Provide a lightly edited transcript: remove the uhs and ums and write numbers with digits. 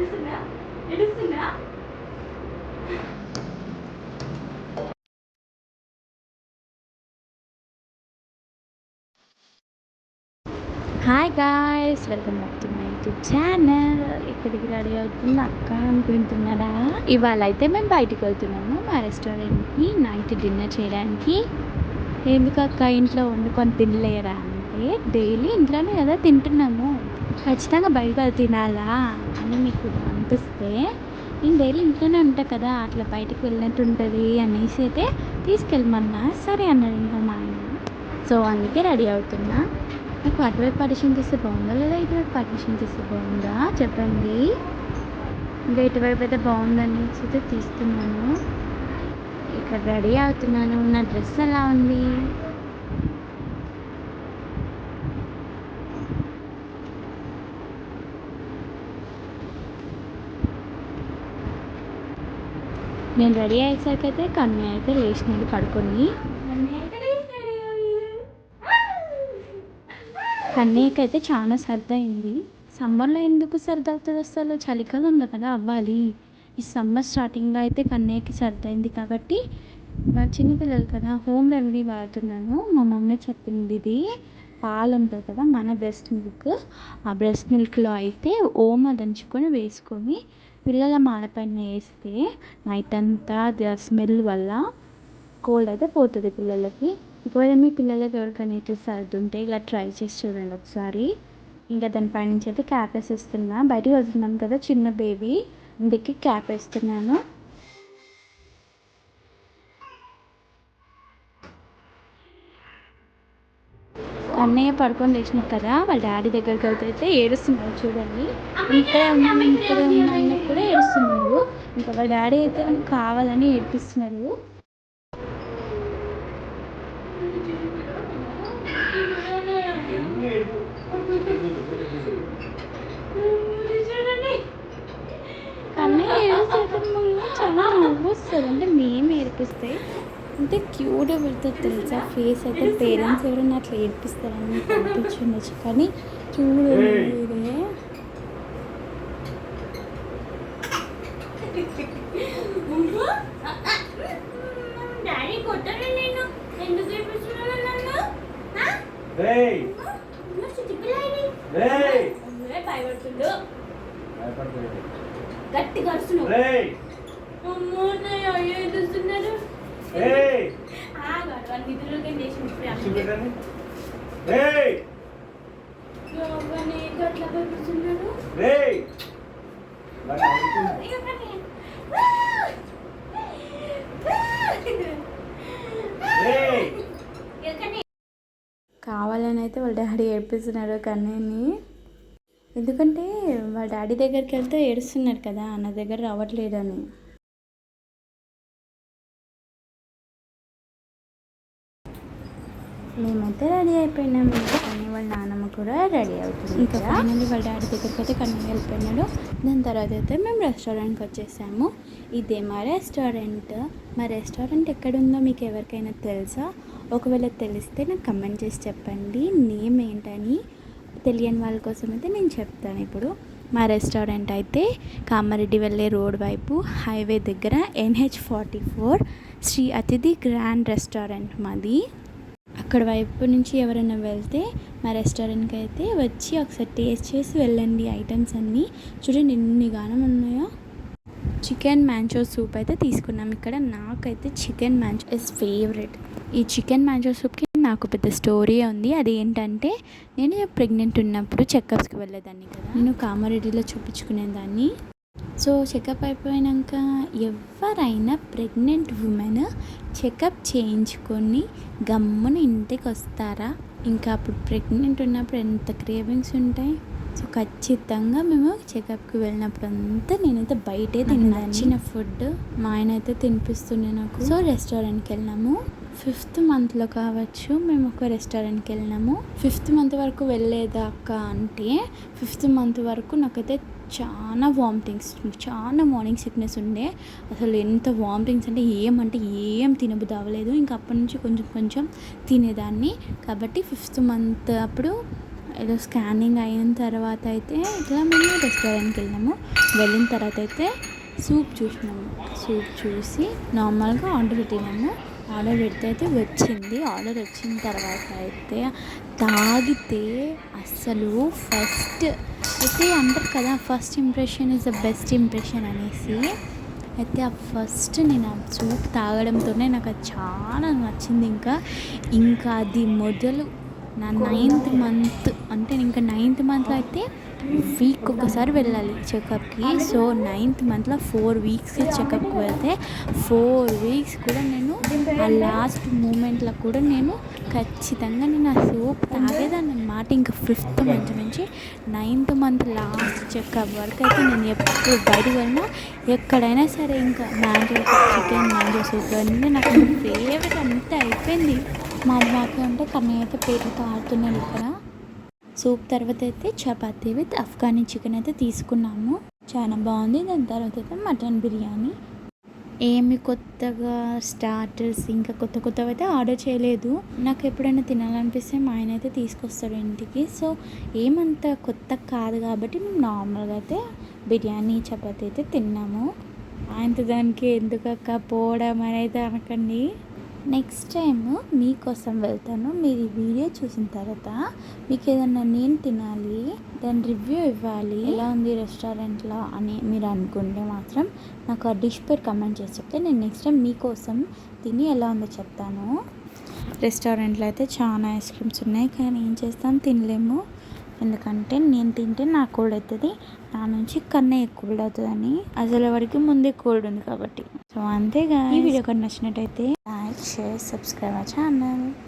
Hi guys, welcome back to my YouTube channel. ఇక్కడికి ready అవుతుంది అక్క అనుకుంటున్నారా? ఇవాళ అయితే మేము బయటికి వెళ్తున్నాము మా రెస్టారెంట్కి నైట్ డిన్నర్ చేయడానికి. ఎందుకు అక్క ఇంట్లో వండుకొని తినలేరా అంటే, డైలీ ఇంట్లోనే కదా తింటున్నాము, ఖచ్చితంగా బయటకు వెళ్ళి తినాలా అని మీకు అనిపిస్తే, నేను డైలీ ఇంట్లోనే ఉంటా కదా, అట్లా బయటకు వెళ్ళినట్టు ఉంటుంది అనేసి అయితే తీసుకెళ్ళమన్నా. సరే అన్నాడు ఇంకా మా ఆయన. సో అందుకే రెడీ అవుతున్నా. నాకు అటువైపు పార్టిషన్ చేస్తే బాగుందా లేదా ఇటువైపు పార్టిషన్ చేస్తే బాగుందా చెప్పండి. ఇంకా ఇటువైపు అయితే బాగుందని అయితే తీస్తున్నాను. ఇక్కడ రెడీ అవుతున్నాను. నా డ్రెస్ ఎలా ఉంది? నేను రెడీ అయ్యేసరికి అయితే కన్ను అయితే లేచినాడు పడుకొని. కన్నయ్యకైతే చాలా సర్ది అయింది. సమ్మర్లో ఎందుకు సర్ది అవుతుంది? అసలు చలికాలం ఉంది కదా అవ్వాలి. ఈ సమ్మర్ స్టార్టింగ్లో అయితే కన్నయ్యకి సర్ది అయింది కాబట్టి చిన్నపిల్లలు కదా హోమ్ రెమెడీ వాడుతున్నాను. మా మమ్మీ చెప్పింది, ఇది పాలు ఉంటుంది కదా మన బ్రెస్ట్ మిల్క్, ఆ బ్రెస్ట్ మిల్క్లో అయితే ఓమ దంచుకొని వేసుకొని పిల్లల మాలపైన వేస్తే నైట్ అంతా స్మెల్ వల్ల కోల్డ్ అయితే పోతుంది పిల్లలకి. ఇప్పుడు మీ పిల్లలకి ఎవరికైనా అయితే సర్ది ఉంటే ఇలా ట్రై చేసి చూడండి ఒకసారి. ఇంకా దానిపై నుంచి అయితే క్యాప్ వేసేస్తున్నా. బయటకు వెళ్తున్నాను కదా, చిన్న బేబీ, అందుకే క్యాప్ వేస్తున్నాను. అన్నయ్య పడుకొని లేచినారు కదా, వాళ్ళ డాడీ దగ్గరికి వెళ్తే ఏడుస్తున్నారు చూడండి. ఇక్కడే ఉన్నాను కూడా ఏడుస్తున్నారు. ఇంకా వాళ్ళ డాడీ అయితే కావాలని ఏడిపిస్తున్నారు. కన్నయ్య ఏడుసేటప్పుడు చాలా నవ్వు వస్తుంది. అంటే మేము ఏడిపిస్తే అంటే క్యూట్గా పెడతారు తెలుసా ఫేస్. అయితే పేరెంట్స్ ఎవరైనా అట్లా ఏడిపిస్తారని అనిపించుండొచ్చు, కానీ చూడండి గట్టిగా అరుస్తున్నావు. కావాలని అయితే వాళ్ళ డాడీ ఏడిపిస్తున్నారు కన్నయ్యని. ఎందుకంటే వాళ్ళ డాడీ దగ్గరికి వెళ్తే ఏడుస్తున్నారు కదా, నా దగ్గర రావట్లేదని. మేమైతే రెడీ అయిపోయినాం. కానీ వాళ్ళ నాన్నమ్మ కూడా రెడీ అవుతుంది. ఇంకా ఫైనల్లీ వాళ్ళ డాడీ దగ్గరికి అయితే కన్నయ్య వెళ్ళిపోయినాడు. దాని తర్వాత అయితే మేము రెస్టారెంట్కి వచ్చేసాము. ఇదే మా రెస్టారెంట్. మా రెస్టారెంట్ ఎక్కడుందో మీకు ఎవరికైనా తెలుసా? ఒకవేళ తెలిస్తే నాకు కమెంట్ చేసి చెప్పండి నేమ్ ఏంటని. తెలియని వాళ్ళ కోసం అయితే నేను చెప్తాను. ఇప్పుడు మా రెస్టారెంట్ అయితే కామారెడ్డి వెళ్ళే రోడ్ వైపు హైవే దగ్గర NH44 శ్రీ అతిథి గ్రాండ్ రెస్టారెంట్ మాది. అక్కడ వైపు నుంచి ఎవరైనా వెళ్తే మా రెస్టారెంట్కి అయితే వచ్చి ఒకసారి టేస్ట్ చేసి వెళ్ళండి. ఐటమ్స్ అన్నీ చూడండి ఎన్ని గానం ఉన్నాయో. చికెన్ మ్యాంచో సూప్ అయితే తీసుకున్నాం ఇక్కడ. నాకైతే చికెన్ మ్యాంచో ఇస్ ఫేవరెట్. ఈ చికెన్ మ్యాంచో సూప్కి నాకు పెద్ద స్టోరీ ఉంది. అది ఏంటంటే, నేను ప్రెగ్నెంట్ ఉన్నప్పుడు చెకప్స్కి వెళ్ళేదాన్ని కదా, నేను కామారెడ్డిలో చూపించుకునేదాన్ని. సో చెకప్ అయిపోయాక ఎవరైనా ప్రెగ్నెంట్ ఉమెన్ చెకప్ చేయించుకొని గమ్మున ఇంటికి వస్తారా? ఇంకా అప్పుడు ప్రెగ్నెంట్ ఉన్నప్పుడు ఎంత క్రేవింగ్స్ ఉంటాయి. సో ఖచ్చితంగా మేము చెకప్కి వెళ్ళినప్పుడు అంతా నేనైతే బయటే నచ్చిన ఫుడ్ మా ఆయన అయితే తినిపిస్తుండే నాకు. సో రెస్టారెంట్కి వెళ్ళినాము. 5th మంత్లో కావచ్చు మేము ఒక రెస్టారెంట్కి వెళ్ళినాము. 5th మంత్ వరకు వెళ్ళేదాకా అంటే 5th మంత్ వరకు నాకైతే చాలా వామిటింగ్స్, చాలా మార్నింగ్ సిక్నెస్ ఉండే. అసలు ఎంత వామిటింగ్స్ అంటే ఏం తినబుద్ధి అవ్వలేదు. ఇంకా అప్పటి నుంచి కొంచెం కొంచెం తినేదాన్ని. కాబట్టి 5th మంత్ అప్పుడు ఏదో స్కానింగ్ అయిన తర్వాత అయితే ఇట్లా మేము రెస్టారెంట్కి వెళ్ళిన తర్వాత అయితే సూప్ చూసినాము. సూప్ చూసి నార్మల్గా ఆర్డర్ పెట్టినాము. ఆర్డర్ పెడితే అయితే వచ్చింది. ఆర్డర్ వచ్చిన తర్వాత అయితే తాగితే అస్సలు ఫస్ట్ అయితే అంటారు కదా, first impression is the best impression అనేసి. అయితే ఆ ఫస్ట్ నేను ఆ సూప్ తాగడంతోనే నాకు అది చాలా నచ్చింది. ఇంకా అది మొదలు నా 9th మంత్ అంటే ఇంకా 9th మంత్లో అయితే వీక్ ఒకసారి వెళ్ళాలి చెకప్కి. సో 9th మంత్లో 4 వీక్స్ చెకప్కి వెళ్తే 4 వీక్స్ కూడా నేను ఆ లాస్ట్ మూమెంట్లో కూడా నేను ఖచ్చితంగా నేను ఆ సూప్ తాగేదాన్ని అన్నమాట. ఇంకా 5th మంత్ నుంచి 9th మంత్ లాస్ట్ చెకప్ వరకు అయితే నేను ఎప్పుడు బయటకు వెళ్ళినా ఎక్కడైనా సరే ఇంకా మ్యాంగో చికెన్, మ్యాంగో సూప్ అన్నీ నాకు ఫేవరెట్ అంతా అయిపోయింది. మా అమ్మకి అంటే కన్నయ్య అయితే పేరుతో ఆడుతున్నాడు ఇక్కడ. సూప్ తర్వాత అయితే చపాతీ విత్ అఫ్ఘనీ చికెన్ అయితే తీసుకున్నాము. చాలా బాగుంది. దాని తర్వాత అయితే మటన్ బిర్యానీ. ఏమి కొత్తగా స్టార్టర్స్ ఇంకా కొత్తవి అయితే ఆర్డర్ చేయలేదు. నాకు ఎప్పుడైనా తినాలనిపిస్తే మా ఆయన అయితే తీసుకొస్తాడు ఇంటికి. సో ఏమంత కొత్త కాదు కాబట్టి మేము నార్మల్గా అయితే బిర్యానీ, చపాతీ అయితే తిన్నాము. ఆయనతో దానికి ఎందుకక్క పోవడం అనేది అనకండి. నెక్స్ట్ టైం మీకోసం వెళ్తాను. మీరు ఈ వీడియో చూసిన తర్వాత మీకు ఏదన్నా నేను తినాలి, దాని రివ్యూ ఇవ్వాలి, ఎలా ఉంది రెస్టారెంట్లో అని మీరు అనుకుంటే మాత్రం నాకు ఆ డిష్ పేరు కమెంట్ చేసి చెప్తే నేను నెక్స్ట్ టైం మీకోసం తిని ఎలా ఉందో చెప్తాను. రెస్టారెంట్లో అయితే చాలా ఐస్ క్రీమ్స్ ఉన్నాయి, కానీ ఏం చేస్తాం, తినలేము. ఎందుకంటే నేను తింటే నాకు కోల్డ్ అవుతుంది, నా నుంచి కన్నయ్య కోల్డ్ అవుతుందని. అసలు వాడికి ముందే కోల్డ్ ఉంది కాబట్టి. సో అంతేగా. ఈ వీడియో కన్నా నచ్చినట్టయితే like, share, subscribe my channel.